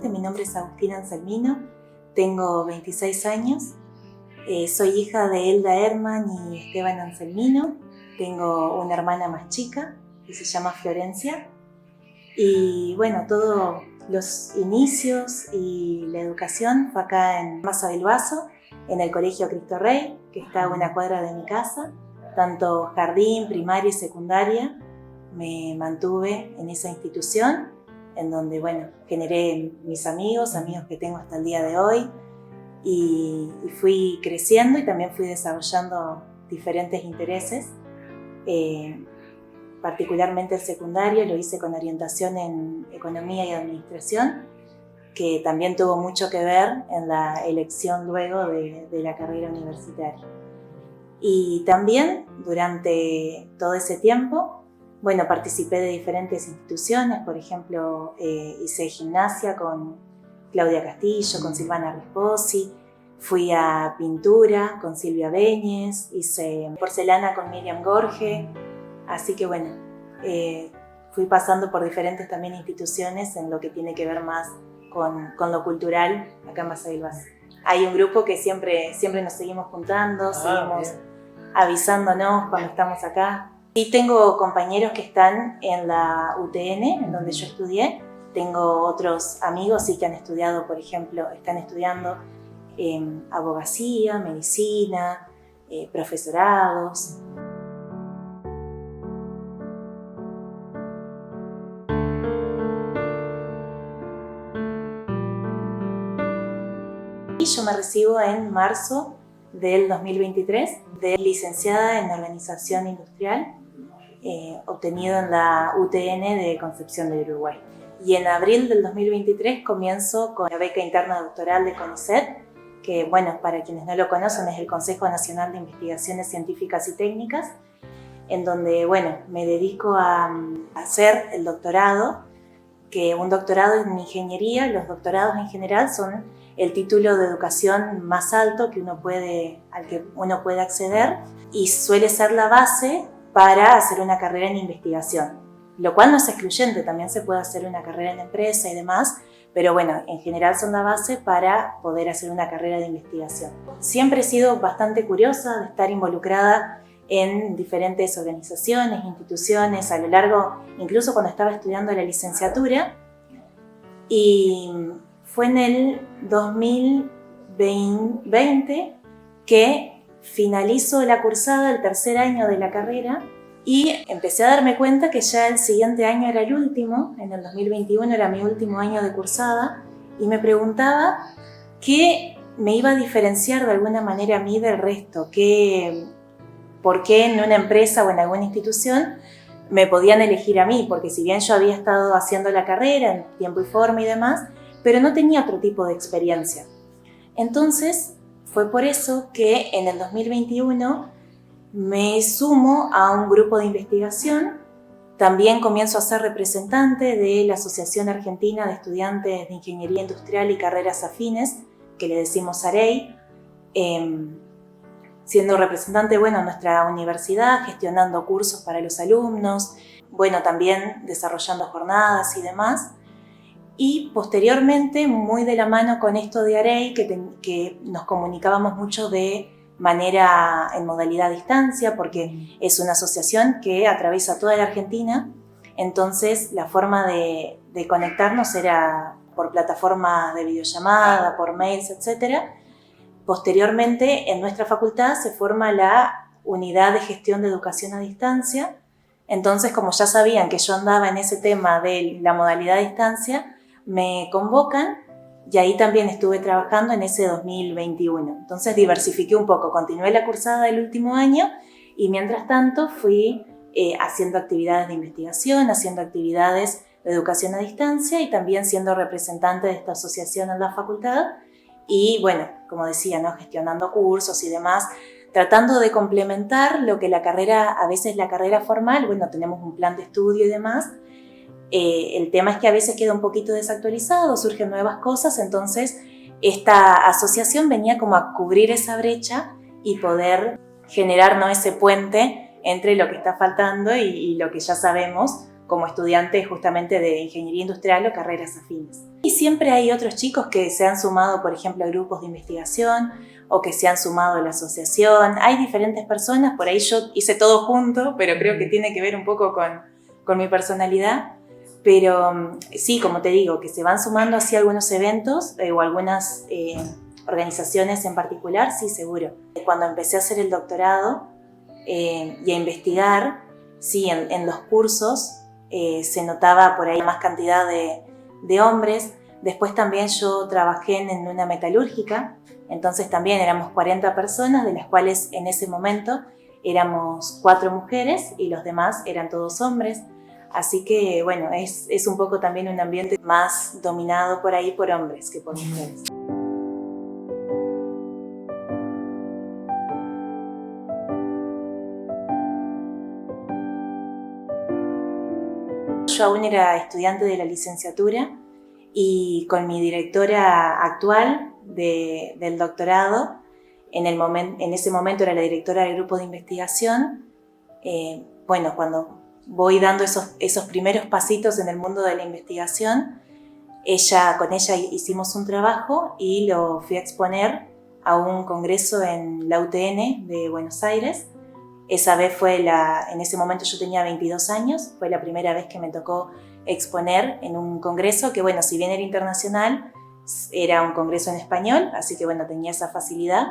brevemente, mi nombre es Agustina Anselmino, tengo 26 años, soy hija de Elda Herman y Esteban Anselmino, tengo una hermana más chica que se llama Florencia y bueno, todos los inicios y la educación fue acá en Masa del Vaso, en el Colegio Cristo Rey, que está a una cuadra de mi casa, tanto jardín, primaria y secundaria. Me mantuve en esa institución, en donde, bueno, generé mis amigos que tengo hasta el día de hoy, y fui creciendo y también fui desarrollando diferentes intereses. Particularmente el secundario lo hice con orientación en economía y administración, que también tuvo mucho que ver en la elección luego de la carrera universitaria. Y también durante todo ese tiempo, bueno, participé de diferentes instituciones, por ejemplo, hice gimnasia con Claudia Castillo, con Silvana Risposi, fui a pintura con Silvia Beñez, hice porcelana con Miriam Gorge, así que bueno, fui pasando por diferentes también instituciones en lo que tiene que ver más con lo cultural acá en Masa del Vaso. Hay un grupo que siempre nos seguimos juntando, seguimos avisándonos cuando estamos acá. Y tengo compañeros que están en la UTN, en donde yo estudié. Tengo otros amigos que han estudiado, por ejemplo, están estudiando abogacía, medicina, profesorados. Y yo me recibo en marzo del 2023 de licenciada en Organización Industrial, obtenido en la UTN de Concepción del Uruguay. Y en abril del 2023 comienzo con la beca interna doctoral de CONICET, que, bueno, para quienes no lo conocen, es el Consejo Nacional de Investigaciones Científicas y Técnicas, en donde, bueno, me dedico a hacer el doctorado, que un doctorado en ingeniería, los doctorados en general son el título de educación más alto al que uno puede acceder, y suele ser la base para hacer una carrera en investigación, lo cual no es excluyente, también se puede hacer una carrera en empresa y demás, pero bueno, en general son la base para poder hacer una carrera de investigación. Siempre he sido bastante curiosa de estar involucrada en diferentes organizaciones, instituciones, a lo largo, incluso cuando estaba estudiando la licenciatura, y fue en el 2020 que finalizo la cursada, el tercer año de la carrera, y empecé a darme cuenta que ya el siguiente año era el último, en el 2021 era mi último año de cursada, y me preguntaba qué me iba a diferenciar de alguna manera a mí del resto, por qué en una empresa o en alguna institución me podían elegir a mí, porque si bien yo había estado haciendo la carrera en tiempo y forma y demás, pero no tenía otro tipo de experiencia. Entonces, fue por eso que en el 2021 me sumo a un grupo de investigación. También comienzo a ser representante de la Asociación Argentina de Estudiantes de Ingeniería Industrial y Carreras Afines, que le decimos AREI, siendo representante, bueno, en nuestra universidad, gestionando cursos para los alumnos, bueno, también desarrollando jornadas y demás. Y posteriormente, muy de la mano con esto de AREI, que nos comunicábamos mucho de manera en modalidad a distancia, porque es una asociación que atraviesa toda la Argentina, entonces la forma de conectarnos era por plataformas de videollamada, por mails, etc. Posteriormente, en nuestra facultad se forma la Unidad de Gestión de Educación a Distancia, entonces como ya sabían que yo andaba en ese tema de la modalidad a distancia, me convocan y ahí también estuve trabajando en ese 2021. Entonces diversifiqué un poco, continué la cursada del último año y mientras tanto fui haciendo actividades de investigación, haciendo actividades de educación a distancia y también siendo representante de esta asociación en la facultad y bueno, como decía, ¿no? Gestionando cursos y demás, tratando de complementar lo que la carrera, a veces la carrera formal, bueno, tenemos un plan de estudio y demás. El tema es que a veces queda un poquito desactualizado, surgen nuevas cosas, entonces esta asociación venía como a cubrir esa brecha y poder generar, ¿no?, ese puente entre lo que está faltando y lo que ya sabemos como estudiante justamente de ingeniería industrial o carreras afines. Y siempre hay otros chicos que se han sumado, por ejemplo, a grupos de investigación o que se han sumado a la asociación. Hay diferentes personas, por ahí yo hice todo junto, pero creo que tiene que ver un poco con mi personalidad. Pero sí, como te digo, que se van sumando así algunos eventos o algunas organizaciones en particular, sí, seguro. Cuando empecé a hacer el doctorado y a investigar, sí, en los cursos se notaba por ahí más cantidad de hombres. Después también yo trabajé en una metalúrgica, entonces también éramos 40 personas, de las cuales en ese momento éramos 4 mujeres y los demás eran todos hombres. Así que bueno, es un poco también un ambiente más dominado por ahí por hombres que por mujeres. Yo aún era estudiante de la licenciatura y con mi directora actual del doctorado, en ese momento era la directora del grupo de investigación. Bueno, cuando voy dando esos primeros pasitos en el mundo de la investigación, con ella hicimos un trabajo y lo fui a exponer a un congreso en la UTN de Buenos Aires. Esa vez en ese momento yo tenía 22 años, fue la primera vez que me tocó exponer en un congreso que, bueno, si bien era internacional, era un congreso en español, así que, bueno, tenía esa facilidad.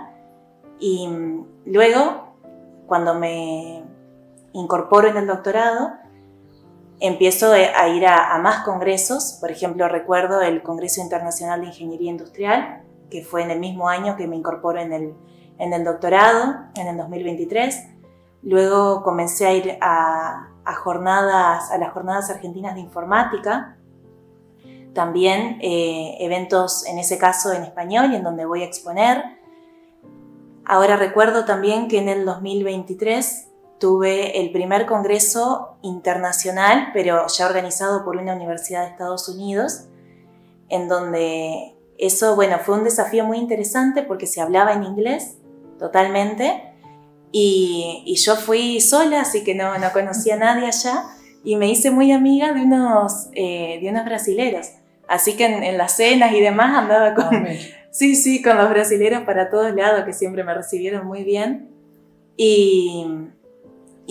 Y luego, cuando me incorporo en el doctorado, empiezo a ir a más congresos. Por ejemplo, recuerdo el Congreso Internacional de Ingeniería Industrial, que fue en el mismo año que me incorporo en el doctorado, en el 2023. Luego comencé a ir a las jornadas argentinas de informática, también eventos en ese caso en español y en donde voy a exponer. Ahora recuerdo también que en el 2023 tuve el primer congreso internacional, pero ya organizado por una universidad de Estados Unidos, en donde eso, bueno, fue un desafío muy interesante porque se hablaba en inglés totalmente. Y yo fui sola, así que no conocía a nadie allá, y me hice muy amiga de unos brasileros. Así que en las cenas y demás andaba con los brasileros para todos lados, que siempre me recibieron muy bien. Y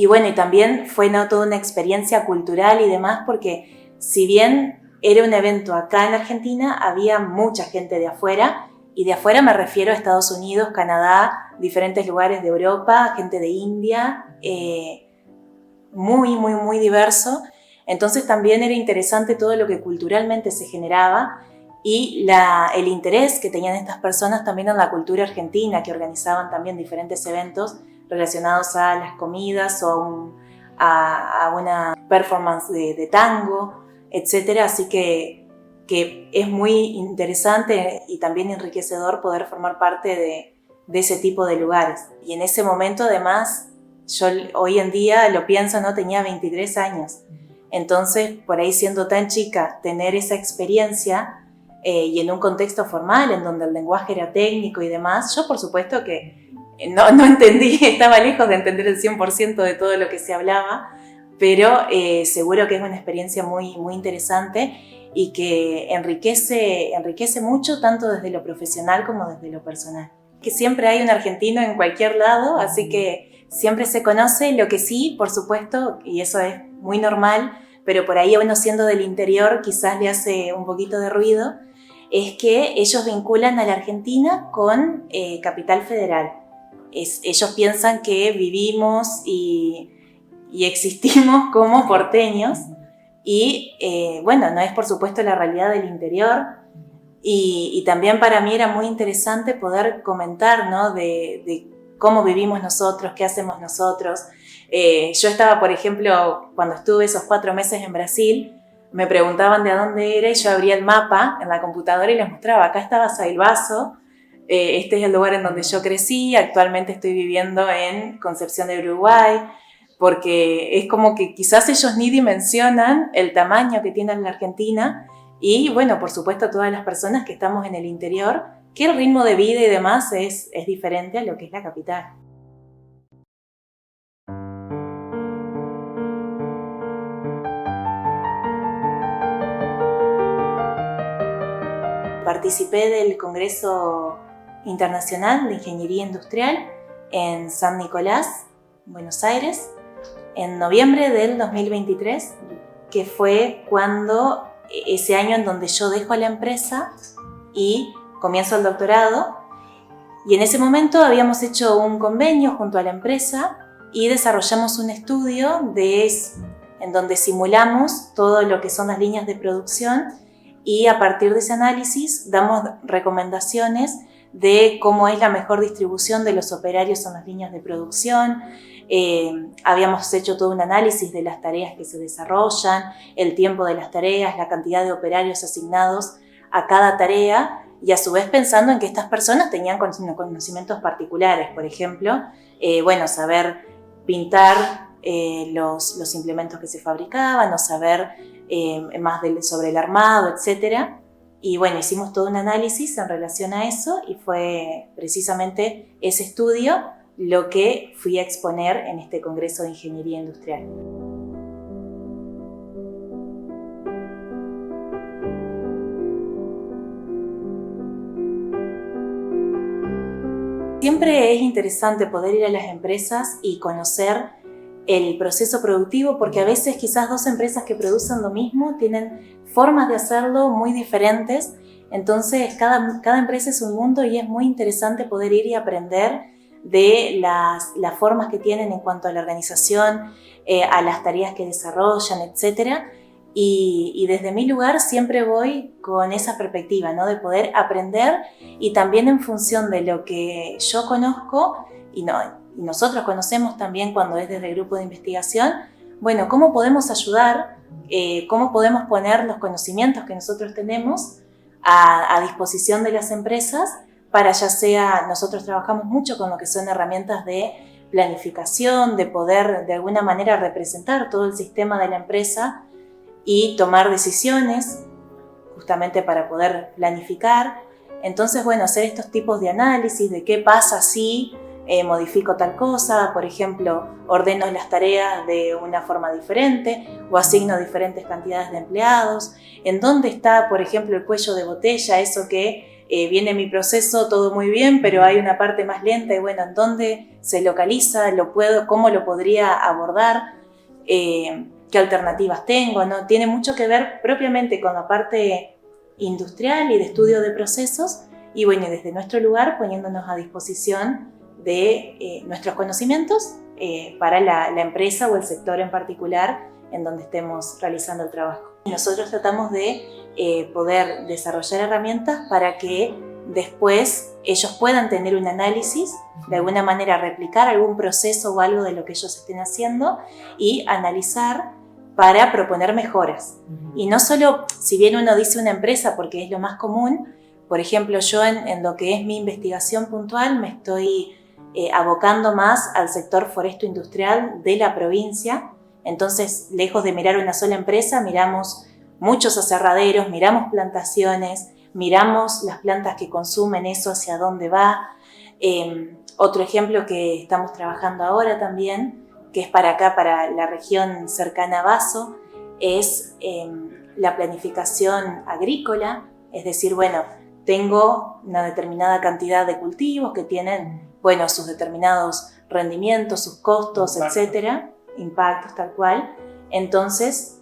bueno, y también fue toda una experiencia cultural y demás, porque si bien era un evento acá en Argentina, había mucha gente de afuera. Y de afuera me refiero a Estados Unidos, Canadá, diferentes lugares de Europa, gente de India, muy, muy, muy diverso. Entonces también era interesante todo lo que culturalmente se generaba y el interés que tenían estas personas también en la cultura argentina, que organizaban también diferentes eventos relacionados a las comidas o a una performance de tango, etc. Así que es muy interesante y también enriquecedor poder formar parte de ese tipo de lugares. Y en ese momento, además, yo hoy en día lo pienso, ¿no? Tenía 23 años. Entonces, por ahí siendo tan chica, tener esa experiencia y en un contexto formal, en donde el lenguaje era técnico y demás, yo por supuesto que no entendí, estaba lejos de entender el 100% de todo lo que se hablaba, pero seguro que es una experiencia muy, muy interesante y que enriquece mucho tanto desde lo profesional como desde lo personal. Que siempre hay un argentino en cualquier lado, así que siempre se conoce. Lo que sí, por supuesto, y eso es muy normal, pero por ahí a uno siendo del interior quizás le hace un poquito de ruido, es que ellos vinculan a la Argentina con Capital Federal. Ellos piensan que vivimos y existimos como porteños. Y bueno, no es por supuesto la realidad del interior y también para mí era muy interesante poder comentar, ¿no? de cómo vivimos nosotros, qué hacemos nosotros. Yo estaba, por ejemplo, cuando estuve esos 4 meses en Brasil, me preguntaban de dónde era y yo abría el mapa en la computadora y les mostraba, acá estaba Sailvaso, este es el lugar en donde yo crecí, actualmente estoy viviendo en Concepción de Uruguay, porque es como que quizás ellos ni dimensionan el tamaño que tiene la Argentina y, bueno, por supuesto todas las personas que estamos en el interior, que el ritmo de vida y demás es diferente a lo que es la capital. participé del Congreso Internacional de Ingeniería Industrial en San Nicolás, Buenos Aires, en noviembre del 2023, que fue ese año en donde yo dejo la empresa y comienzo el doctorado. Y en ese momento habíamos hecho un convenio junto a la empresa y desarrollamos un estudio en donde simulamos todo lo que son las líneas de producción y a partir de ese análisis damos recomendaciones de cómo es la mejor distribución de los operarios en las líneas de producción. Habíamos hecho todo un análisis de las tareas que se desarrollan, el tiempo de las tareas, la cantidad de operarios asignados a cada tarea y a su vez pensando en que estas personas tenían conocimientos particulares, por ejemplo, saber pintar los implementos que se fabricaban o saber más sobre el armado, etc. Y bueno, hicimos todo un análisis en relación a eso y fue precisamente ese estudio lo que fui a exponer en este Congreso de Ingeniería Industrial. Siempre es interesante poder ir a las empresas y conocer el proceso productivo porque a veces quizás dos empresas que producen lo mismo tienen formas de hacerlo muy diferentes. Entonces cada empresa es un mundo y es muy interesante poder ir y aprender de las formas que tienen en cuanto a la organización, a las tareas que desarrollan, etc. Y desde mi lugar siempre voy con esa perspectiva, ¿no? De poder aprender y también en función de lo que yo conozco y nosotros conocemos también cuando es desde el grupo de investigación, bueno, cómo podemos ayudar, cómo podemos poner los conocimientos que nosotros tenemos a disposición de las empresas para ya sea, nosotros trabajamos mucho con lo que son herramientas de planificación, de poder de alguna manera representar todo el sistema de la empresa y tomar decisiones justamente para poder planificar. Entonces, bueno, hacer estos tipos de análisis de qué pasa si modifico tal cosa, por ejemplo, ordeno las tareas de una forma diferente o asigno diferentes cantidades de empleados, en dónde está, por ejemplo, el cuello de botella, eso que viene mi proceso todo muy bien, pero hay una parte más lenta y bueno, en dónde se localiza, cómo lo podría abordar, qué alternativas tengo, ¿no? Tiene mucho que ver propiamente con la parte industrial y de estudio de procesos y bueno, desde nuestro lugar poniéndonos a disposición de nuestros conocimientos para la empresa o el sector en particular en donde estemos realizando el trabajo. Nosotros tratamos de poder desarrollar herramientas para que después ellos puedan tener un análisis, de alguna manera replicar algún proceso o algo de lo que ellos estén haciendo y analizar para proponer mejoras. Y no solo, si bien uno dice una empresa porque es lo más común, por ejemplo, yo en lo que es mi investigación puntual me estoy abocando más al sector foresto industrial de la provincia. Entonces, lejos de mirar una sola empresa, miramos muchos aserraderos, miramos plantaciones, miramos las plantas que consumen eso, hacia dónde va. Otro ejemplo que estamos trabajando ahora también, que es para acá, para la región cercana a Baso, es la planificación agrícola, es decir, bueno, tengo una determinada cantidad de cultivos que tienen, bueno, sus determinados rendimientos, sus costos, etcétera, impactos tal cual. Entonces,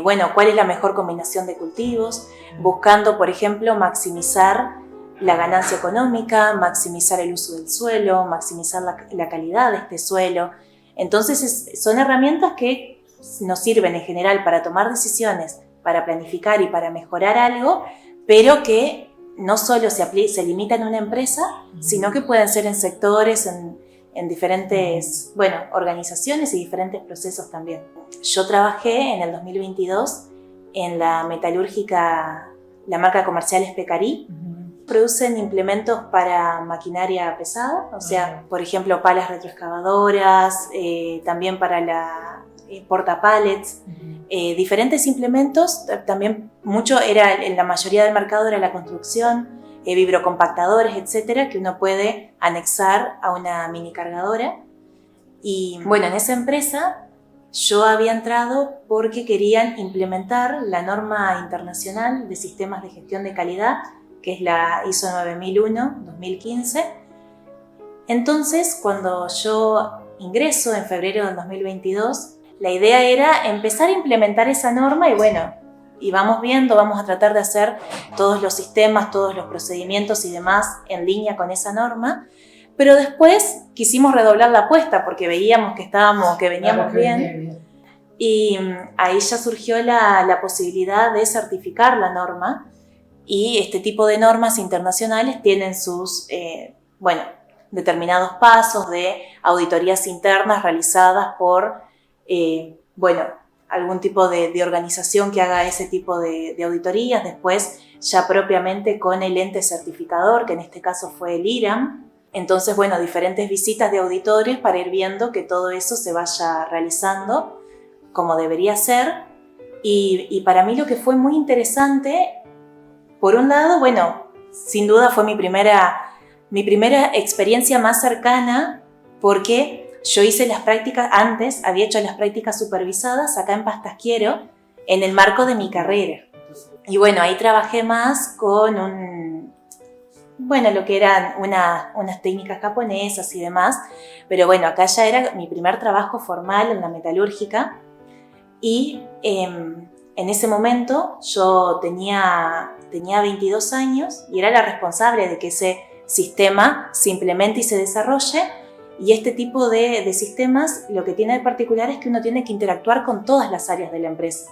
¿cuál es la mejor combinación de cultivos? Buscando, por ejemplo, maximizar la ganancia económica, maximizar el uso del suelo, maximizar la calidad de este suelo. Entonces, son herramientas que nos sirven en general para tomar decisiones, para planificar y para mejorar algo, pero que no solo se limitan a una empresa, sino que pueden ser en sectores, en diferentes organizaciones y diferentes procesos también. Yo trabajé en el 2022 en la metalúrgica, la marca comercial es Pecarí. Producen implementos para maquinaria pesada, o sea, por ejemplo, palas retroexcavadoras, también para la portapallets, diferentes implementos, también en la mayoría del mercado era la construcción, vibrocompactadores, etcétera, que uno puede anexar a una mini cargadora. Y bueno, en esa empresa yo había entrado porque querían implementar la norma internacional de sistemas de gestión de calidad, que es la ISO 9001-2015. Entonces, cuando yo ingreso en febrero del 2022, la idea era empezar a implementar esa norma y bueno, y vamos viendo, vamos a tratar de hacer todos los sistemas, todos los procedimientos y demás en línea con esa norma. Pero después quisimos redoblar la apuesta porque veíamos que veníamos bien. Y ahí ya surgió la posibilidad de certificar la norma, y este tipo de normas internacionales tienen sus, determinados pasos de auditorías internas realizadas por, algún tipo de organización que haga ese tipo de auditorías, después ya propiamente con el ente certificador, que en este caso fue el IRAM. Entonces, diferentes visitas de auditores para ir viendo que todo eso se vaya realizando como debería ser. Y para mí lo que fue muy interesante, por un lado, sin duda fue mi primera experiencia más cercana, porque yo hice las prácticas, antes había hecho las prácticas supervisadas acá en Pastasquiero en el marco de mi carrera. Y ahí trabajé más con lo que eran unas técnicas japonesas y demás, pero acá ya era mi primer trabajo formal en la metalúrgica. Y en ese momento yo tenía 22 años y era la responsable de que ese sistema se implemente y se desarrolle. Y este tipo de sistemas, lo que tiene de particular es que uno tiene que interactuar con todas las áreas de la empresa.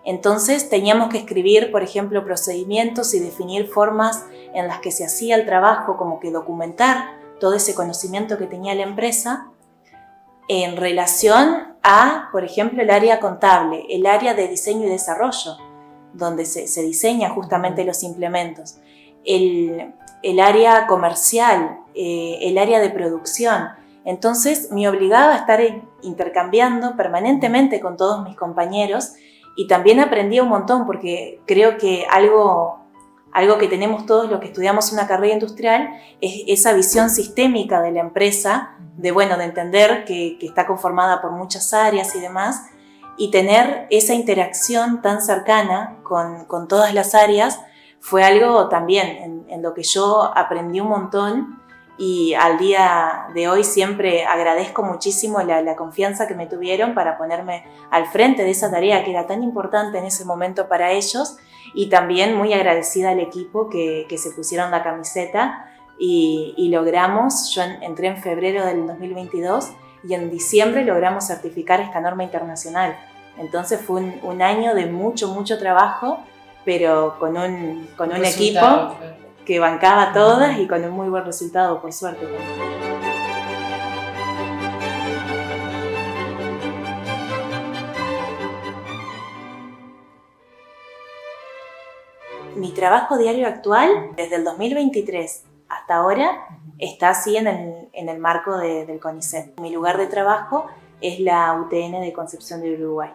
Entonces teníamos que escribir, por ejemplo, procedimientos y definir formas en las que se hacía el trabajo, como que documentar todo ese conocimiento que tenía la empresa en relación a, por ejemplo, el área contable, el área de diseño y desarrollo, donde se diseñan justamente los implementos, el área comercial, el área de producción. Entonces me obligaba a estar intercambiando permanentemente con todos mis compañeros, y también aprendí un montón, porque creo que algo que tenemos todos los que estudiamos una carrera industrial es esa visión sistémica de la empresa, de entender que está conformada por muchas áreas y demás, y tener esa interacción tan cercana con todas las áreas fue algo también en lo que yo aprendí un montón, y al día de hoy siempre agradezco muchísimo la confianza que me tuvieron para ponerme al frente de esa tarea que era tan importante en ese momento para ellos, y también muy agradecida al equipo que se pusieron la camiseta y logramos. Yo entré en febrero del 2022 y en diciembre logramos certificar esta norma internacional. Entonces fue un año de mucho trabajo, pero con un equipo que bancaba todas y con un muy buen resultado, por suerte también. Mi trabajo diario actual, desde el 2023 hasta ahora, está así en el marco del CONICET. Mi lugar de trabajo es la UTN de Concepción del Uruguay.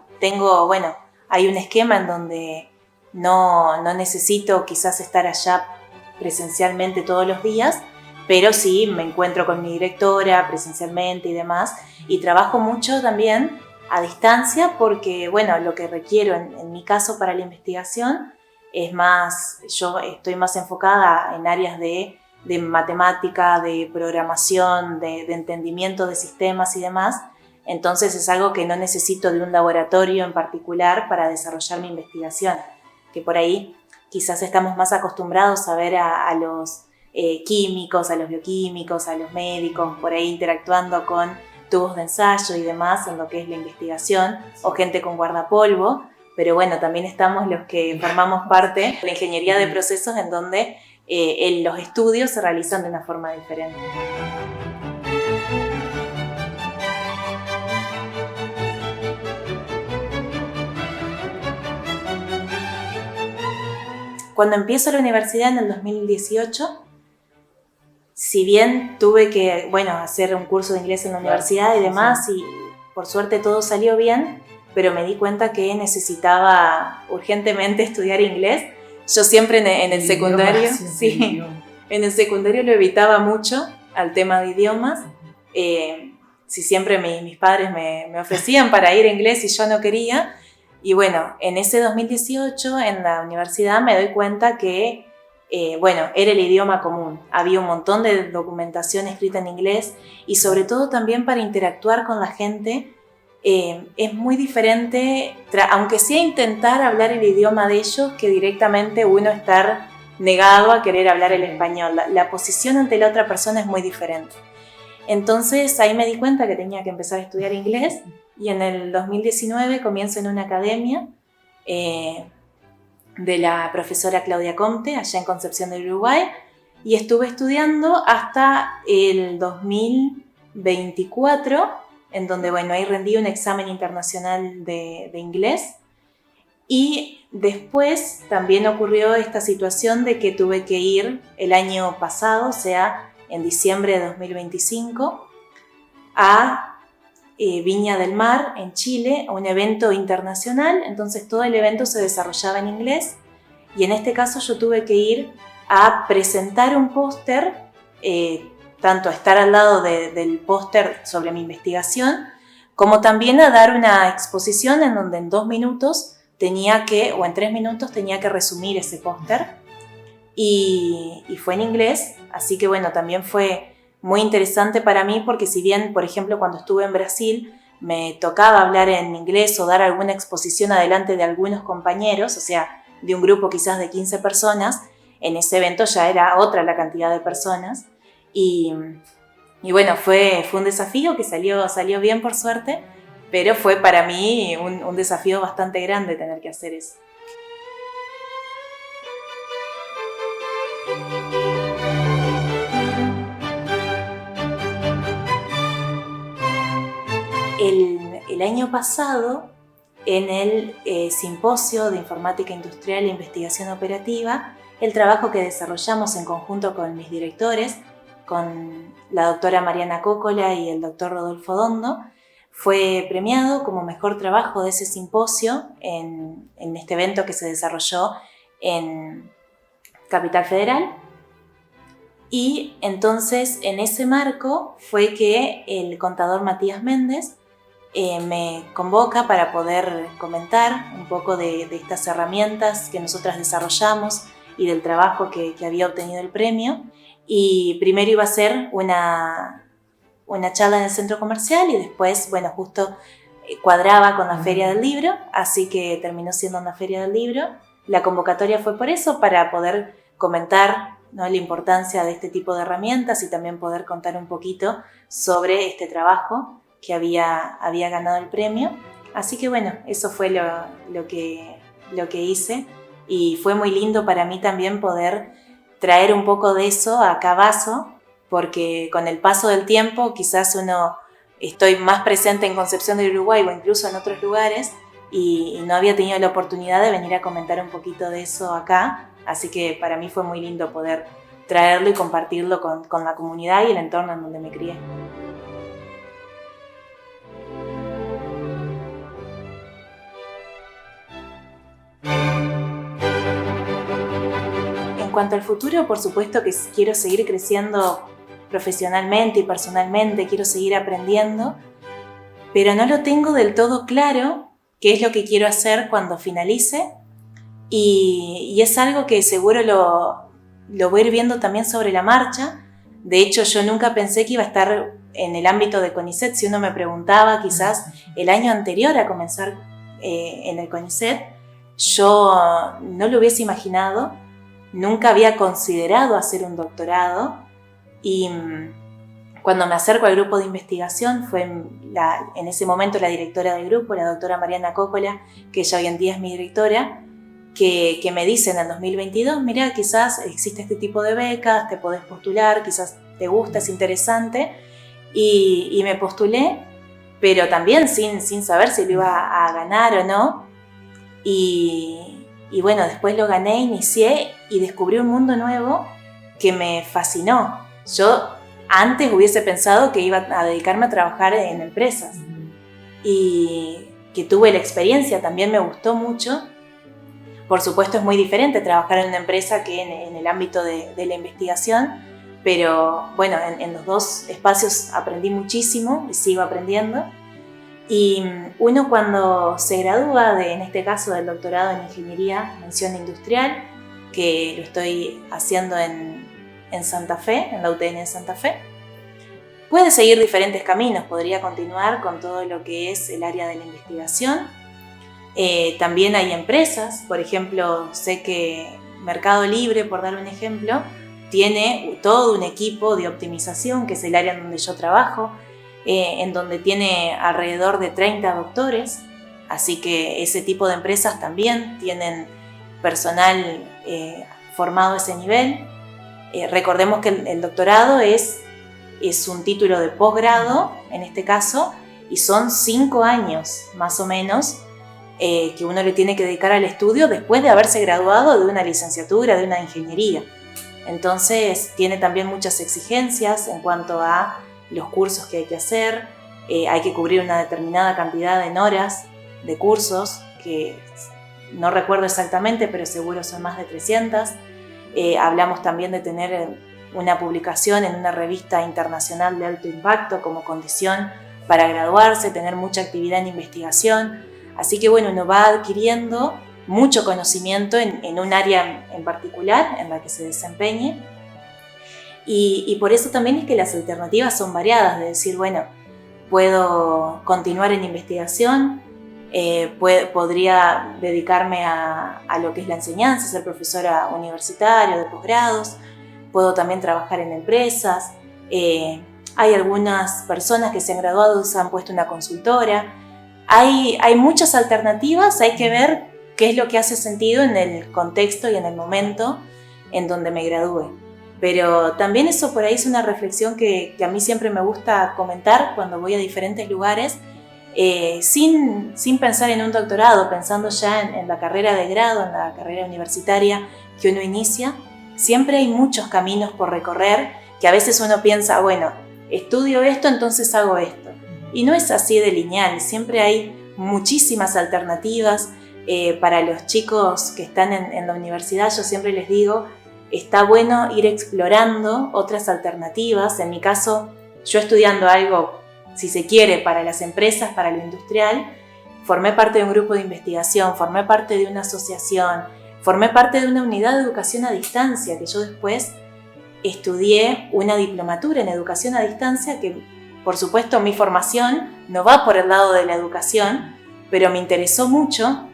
Hay un esquema en donde no necesito quizás estar allá presencialmente todos los días, pero sí me encuentro con mi directora presencialmente y demás, y trabajo mucho también a distancia porque, lo que requiero en mi caso para la investigación es más, yo estoy más enfocada en áreas de matemática, de programación, de entendimiento de sistemas y demás. Entonces es algo que no necesito de un laboratorio en particular para desarrollar mi investigación, que por ahí quizás estamos más acostumbrados a ver a los químicos, a los bioquímicos, a los médicos, por ahí interactuando con tubos de ensayo y demás en lo que es la investigación, o gente con guardapolvo. Pero también estamos los que formamos parte de la ingeniería de procesos, en donde los estudios se realizan de una forma diferente. Cuando empiezo la universidad en el 2018, si bien tuve que hacer un curso de inglés en la universidad y demás, y por suerte todo salió bien, pero me di cuenta que necesitaba urgentemente estudiar inglés. Yo siempre en el secundario, en el secundario lo evitaba mucho al tema de idiomas. si siempre mis padres me ofrecían para ir a inglés y yo no quería. Y bueno, en ese 2018 en la universidad me doy cuenta que, era el idioma común. Había un montón de documentación escrita en inglés y sobre todo también para interactuar con la gente. Es muy diferente, aunque sea intentar hablar el idioma de ellos, que directamente uno estar negado a querer hablar el español. La posición ante la otra persona es muy diferente. Entonces ahí me di cuenta que tenía que empezar a estudiar inglés y en el 2019 comienzo en una academia de la profesora Claudia Comte, allá en Concepción del Uruguay, y estuve estudiando hasta el 2024, en donde, ahí rendí un examen internacional de inglés. Y después también ocurrió esta situación de que tuve que ir el año pasado, o sea, en diciembre de 2025, a Viña del Mar, en Chile, a un evento internacional. Entonces todo el evento se desarrollaba en inglés y en este caso yo tuve que ir a presentar un póster, tanto a estar al lado del póster sobre mi investigación, como también a dar una exposición en donde en 2 minutos o en 3 minutos tenía que resumir ese póster. Y fue en inglés, así que también fue muy interesante para mí porque si bien, por ejemplo, cuando estuve en Brasil me tocaba hablar en inglés o dar alguna exposición adelante de algunos compañeros, o sea, de un grupo quizás de 15 personas, en ese evento ya era otra la cantidad de personas y fue un desafío que salió bien por suerte, pero fue para mí un desafío bastante grande tener que hacer eso. El año pasado, en el Simposio de Informática Industrial e Investigación Operativa, el trabajo que desarrollamos en conjunto con mis directores, con la doctora Mariana Coccola y el doctor Rodolfo Dondo, fue premiado como mejor trabajo de ese simposio en este evento que se desarrolló en Capital Federal. Y entonces, en ese marco, fue que el contador Matías Méndez me convoca para poder comentar un poco de estas herramientas que nosotras desarrollamos y del trabajo que había obtenido el premio. Y primero iba a ser una charla en el centro comercial y después, justo cuadraba con la Feria del Libro, así que terminó siendo una Feria del Libro. La convocatoria fue por eso, para poder comentar, ¿no?, la importancia de este tipo de herramientas y también poder contar un poquito sobre este trabajo que había ganado el premio. Así que eso fue lo que hice y fue muy lindo para mí también poder traer un poco de eso a Cavazo, porque con el paso del tiempo quizás estoy más presente en Concepción del Uruguay o incluso en otros lugares y no había tenido la oportunidad de venir a comentar un poquito de eso acá, así que para mí fue muy lindo poder traerlo y compartirlo con la comunidad y el entorno en donde me crié. En cuanto al futuro, por supuesto que quiero seguir creciendo profesionalmente y personalmente, quiero seguir aprendiendo, pero no lo tengo del todo claro qué es lo que quiero hacer cuando finalice y es algo que seguro lo voy a ir viendo también sobre la marcha. De hecho, yo nunca pensé que iba a estar en el ámbito de CONICET. Si uno me preguntaba quizás el año anterior a comenzar en el CONICET, yo no lo hubiese imaginado. Nunca había considerado hacer un doctorado y cuando me acerco al grupo de investigación fue en ese momento la directora del grupo, la doctora Mariana Coccola, que ella hoy en día es mi directora, que me dice en el 2022, mira, quizás existe este tipo de becas, te podés postular, quizás te gusta, es interesante, y me postulé, pero también sin saber si lo iba a ganar o no, y después lo gané, inicié y descubrí un mundo nuevo que me fascinó. Yo antes hubiese pensado que iba a dedicarme a trabajar en empresas y que tuve la experiencia, también me gustó mucho. Por supuesto es muy diferente trabajar en una empresa que en el ámbito de la investigación, pero bueno, en los dos espacios aprendí muchísimo y sigo aprendiendo. Y uno cuando se gradúa, en este caso del doctorado en Ingeniería, mención industrial, que lo estoy haciendo en Santa Fe, en la UTN de Santa Fe, puede seguir diferentes caminos, podría continuar con todo lo que es el área de la investigación. También hay empresas, por ejemplo, sé que Mercado Libre, por dar un ejemplo, tiene todo un equipo de optimización, que es el área en donde yo trabajo, en donde tiene alrededor de 30 doctores, así que ese tipo de empresas también tienen personal formado a ese nivel. Recordemos que el doctorado es un título de posgrado, en este caso, y son 5 años más o menos que uno le tiene que dedicar al estudio después de haberse graduado de una licenciatura, de una ingeniería. Entonces tiene también muchas exigencias en cuanto a los cursos que hay que hacer, hay que cubrir una determinada cantidad en horas de cursos, que no recuerdo exactamente, pero seguro son más de 300. Hablamos también de tener una publicación en una revista internacional de alto impacto como condición para graduarse, tener mucha actividad en investigación. Así que bueno, uno va adquiriendo mucho conocimiento en un área en particular en la que se desempeñe. Y por eso también es que las alternativas son variadas, de decir, bueno, puedo continuar en investigación, podría dedicarme a lo que es la enseñanza, ser profesora universitaria de posgrados, puedo también trabajar en empresas. Hay algunas personas que se han graduado y se han puesto una consultora. Hay muchas alternativas, hay que ver qué es lo que hace sentido en el contexto y en el momento en donde me gradúe. Pero también eso por ahí es una reflexión que a mí siempre me gusta comentar cuando voy a diferentes lugares, sin pensar en un doctorado, pensando ya en la carrera de grado, en la carrera universitaria que uno inicia. Siempre hay muchos caminos por recorrer que a veces uno piensa, bueno, estudio esto, entonces hago esto. Y no es así de lineal, siempre hay muchísimas alternativas. Para los chicos que están en la universidad, yo siempre les digo, está bueno ir explorando otras alternativas. En mi caso, yo estudiando algo, si se quiere, para las empresas, para lo industrial, formé parte de un grupo de investigación, formé parte de una asociación, formé parte de una unidad de educación a distancia, que yo después estudié una diplomatura en educación a distancia, que por supuesto mi formación no va por el lado de la educación, pero me interesó mucho.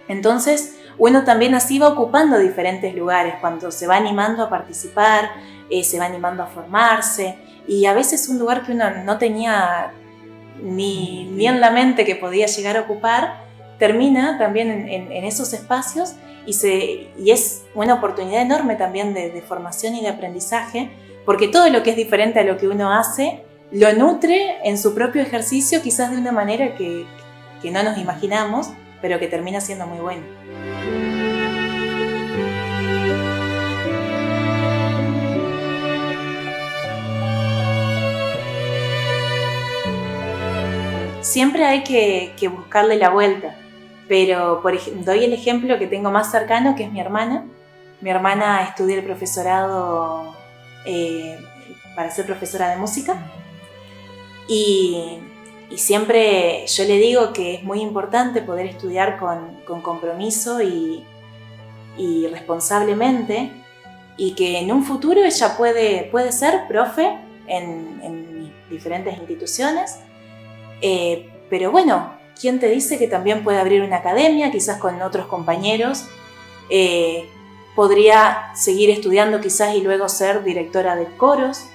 Entonces uno también así va ocupando diferentes lugares cuando se va animando a participar, se va animando a formarse, y a veces un lugar que uno no tenía ni en la mente que podía llegar a ocupar, termina también en esos espacios y es una oportunidad enorme también de formación y de aprendizaje, porque todo lo que es diferente a lo que uno hace lo nutre en su propio ejercicio, quizás de una manera que no nos imaginamos, pero que termina siendo muy bueno. Siempre hay que buscarle la vuelta, pero doy el ejemplo que tengo más cercano, que es mi hermana. Mi hermana estudia el profesorado para ser profesora de música, y siempre yo le digo que es muy importante poder estudiar con compromiso y responsablemente, y que en un futuro ella puede ser profe en diferentes instituciones, pero bueno, ¿quién te dice que también puede abrir una academia, quizás con otros compañeros? Podría seguir estudiando quizás y luego ser directora de coros,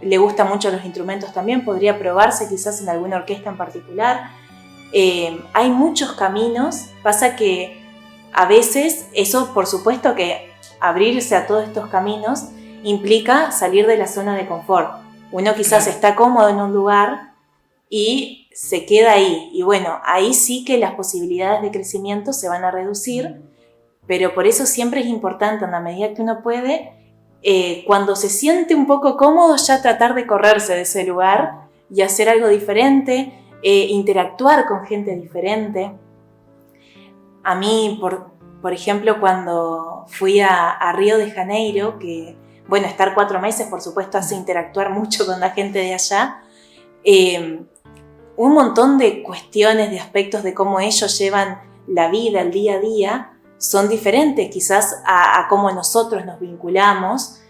le gustan mucho los instrumentos también, podría probarse quizás en alguna orquesta en particular. Hay muchos caminos, pasa que a veces eso, por supuesto que abrirse a todos estos caminos implica salir de la zona de confort. Uno quizás está cómodo en un lugar y se queda ahí, y bueno, ahí sí que las posibilidades de crecimiento se van a reducir, pero por eso siempre es importante, en la medida que uno puede, cuando se siente un poco cómodo, ya tratar de correrse de ese lugar y hacer algo diferente, interactuar con gente diferente. A mí, por ejemplo, cuando fui a Río de Janeiro, que bueno, estar 4 meses, por supuesto, hace interactuar mucho con la gente de allá. Un montón de cuestiones, de aspectos de cómo ellos llevan la vida, el día a día, son diferentes quizás a cómo nosotros nos vinculamos.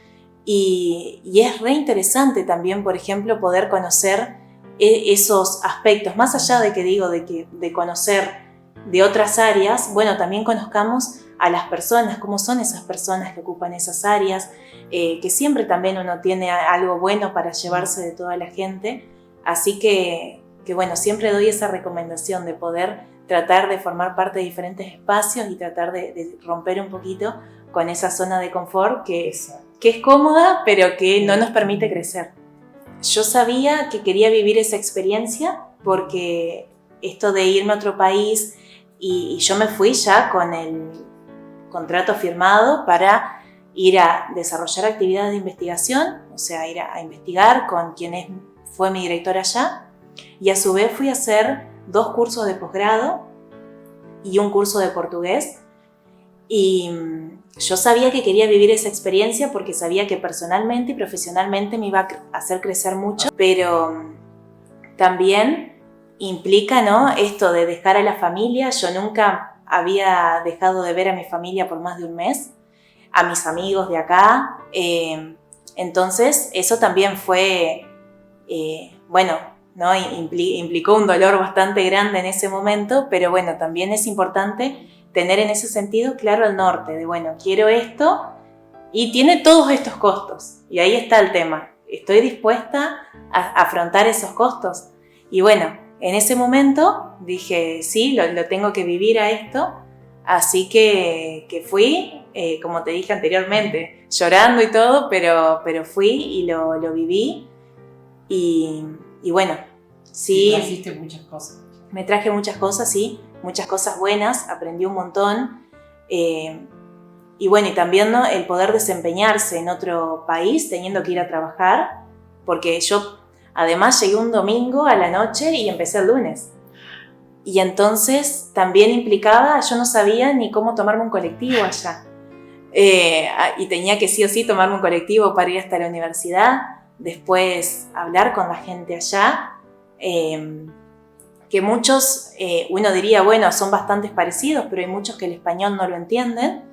Y es re interesante también, por ejemplo, poder conocer esos aspectos, más allá de que digo, de conocer de otras áreas, bueno, también conozcamos a las personas, cómo son esas personas que ocupan esas áreas, que siempre también uno tiene algo bueno para llevarse de toda la gente. Así que bueno, siempre doy esa recomendación de poder tratar de formar parte de diferentes espacios y tratar de romper un poquito con esa zona de confort que es cómoda, pero que no nos permite crecer. Yo sabía que quería vivir esa experiencia porque esto de irme a otro país, y yo me fui ya con el contrato firmado para ir a desarrollar actividades de investigación, o sea, ir a investigar con quien fue mi director allá, y a su vez fui a hacer 2 cursos de posgrado y un curso de portugués. Y yo sabía que quería vivir esa experiencia porque sabía que personalmente y profesionalmente me iba a hacer crecer mucho, pero también implica, ¿no?, esto de dejar a la familia. Yo nunca había dejado de ver a mi familia por más de un mes, a mis amigos de acá. Entonces eso también fue, bueno, ¿no?, implicó un dolor bastante grande en ese momento, pero bueno, también es importante tener en ese sentido claro el norte, de bueno, quiero esto y tiene todos estos costos. Y ahí está el tema, ¿estoy dispuesta a afrontar esos costos? Y bueno, en ese momento dije, sí, lo tengo que vivir a esto, así que fui, como te dije anteriormente, llorando y todo, pero fui y lo viví. Y bueno, sí. Y trajiste muchas cosas. Me traje muchas cosas, sí, muchas cosas buenas, aprendí un montón. Y bueno, y también, ¿no?, el poder desempeñarse en otro país teniendo que ir a trabajar, porque yo además llegué un domingo a la noche y empecé el lunes. Y entonces también implicaba, yo no sabía ni cómo tomarme un colectivo allá. Y tenía que sí o sí tomarme un colectivo para ir hasta la universidad, después hablar con la gente allá, que muchos, uno diría, bueno, son bastante parecidos, pero hay muchos que el español no lo entienden.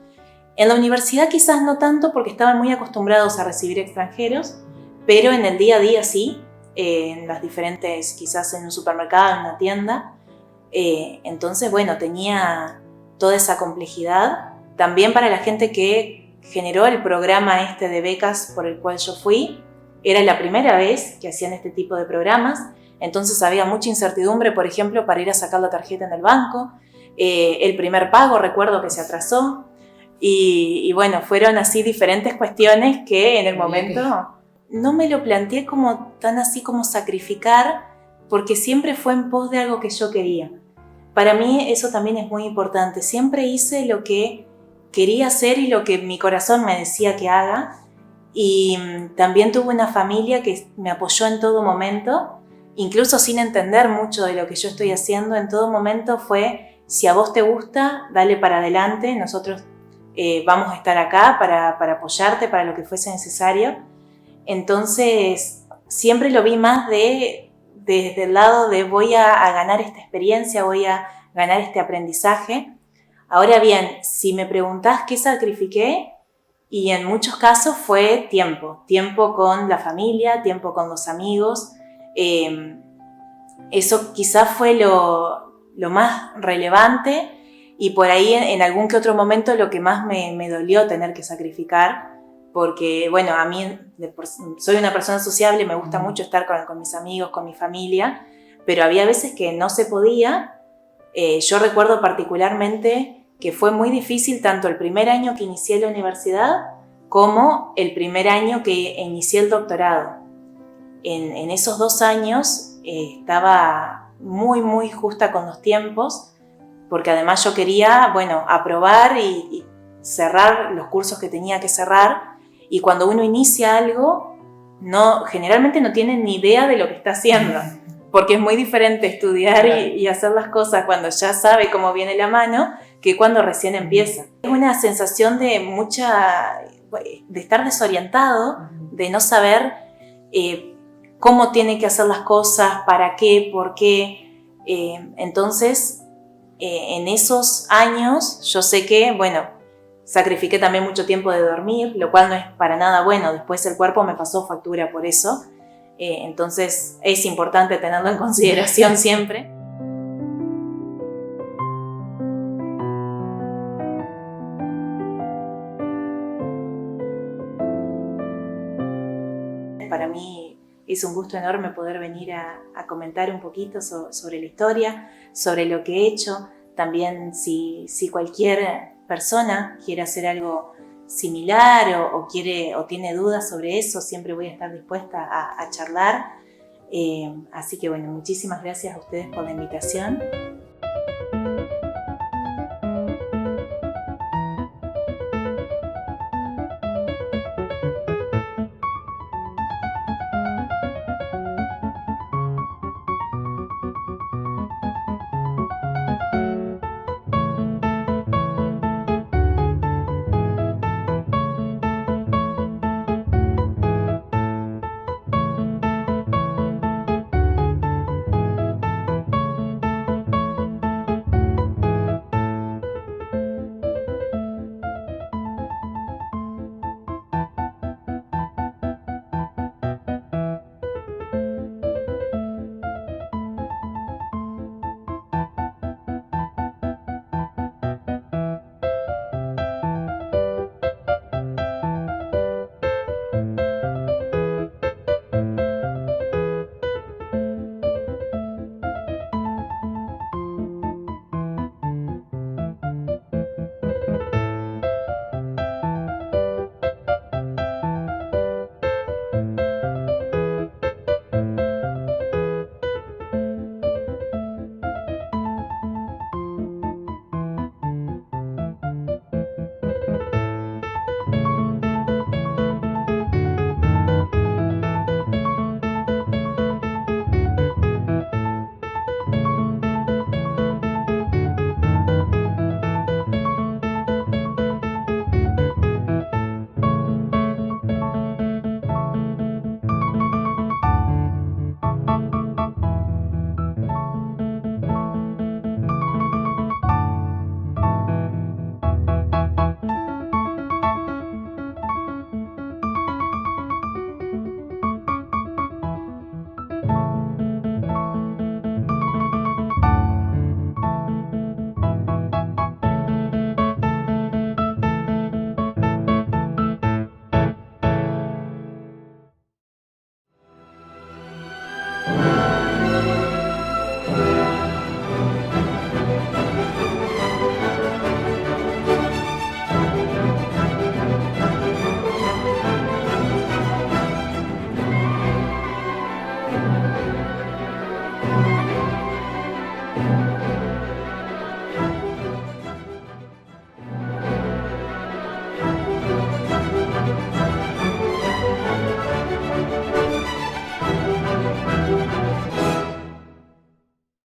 En la universidad quizás no tanto porque estaban muy acostumbrados a recibir extranjeros, pero en el día a día sí, en las diferentes, quizás en un supermercado, en una tienda. Entonces, bueno, tenía toda esa complejidad. También para la gente que generó el programa de becas por el cual yo fui, era la primera vez que hacían este tipo de programas. Entonces había mucha incertidumbre, por ejemplo, para ir a sacar la tarjeta en el banco. El primer pago, recuerdo que se atrasó. Y bueno, fueron así diferentes cuestiones que en el momento no me lo planteé como tan así como sacrificar, porque siempre fue en pos de algo que yo quería. Para mí eso también es muy importante. Siempre hice lo que quería hacer y lo que mi corazón me decía que haga. Y también tuve una familia que me apoyó en todo momento, incluso sin entender mucho de lo que yo estoy haciendo. En todo momento fue, si a vos te gusta, dale para adelante, nosotros vamos a estar acá para apoyarte, para lo que fuese necesario. Entonces siempre lo vi más desde el lado de voy a ganar esta experiencia, voy a ganar este aprendizaje. Ahora bien, si me preguntás qué sacrifiqué, y en muchos casos fue tiempo con la familia, tiempo con los amigos. Eso quizás fue lo más relevante, y por ahí en algún que otro momento lo que más me dolió tener que sacrificar, porque bueno, a mí soy una persona sociable, me gusta mucho estar con mis amigos, con mi familia, pero había veces que no se podía. Yo recuerdo particularmente que fue muy difícil tanto el primer año que inicié la universidad como el primer año que inicié el doctorado. En esos 2 años estaba muy justa con los tiempos, porque además yo quería, bueno, aprobar y cerrar los cursos que tenía que cerrar, y cuando uno inicia algo, generalmente no tiene ni idea de lo que está haciendo, porque es muy diferente estudiar y hacer las cosas cuando ya sabe cómo viene la mano que cuando recién empieza. Es una sensación de mucha de estar desorientado, de no saber cómo tiene que hacer las cosas, para qué, por qué. Entonces, en esos años yo sé que, bueno, sacrifiqué también mucho tiempo de dormir, lo cual no es para nada bueno. Después el cuerpo me pasó factura por eso. Entonces es importante tenerlo en consideración siempre. Para mí es un gusto enorme poder venir a comentar un poquito sobre la historia, sobre lo que he hecho. También si cualquier persona quiere hacer algo similar o tiene dudas sobre eso, siempre voy a estar dispuesta a charlar. Así que bueno, muchísimas gracias a ustedes por la invitación.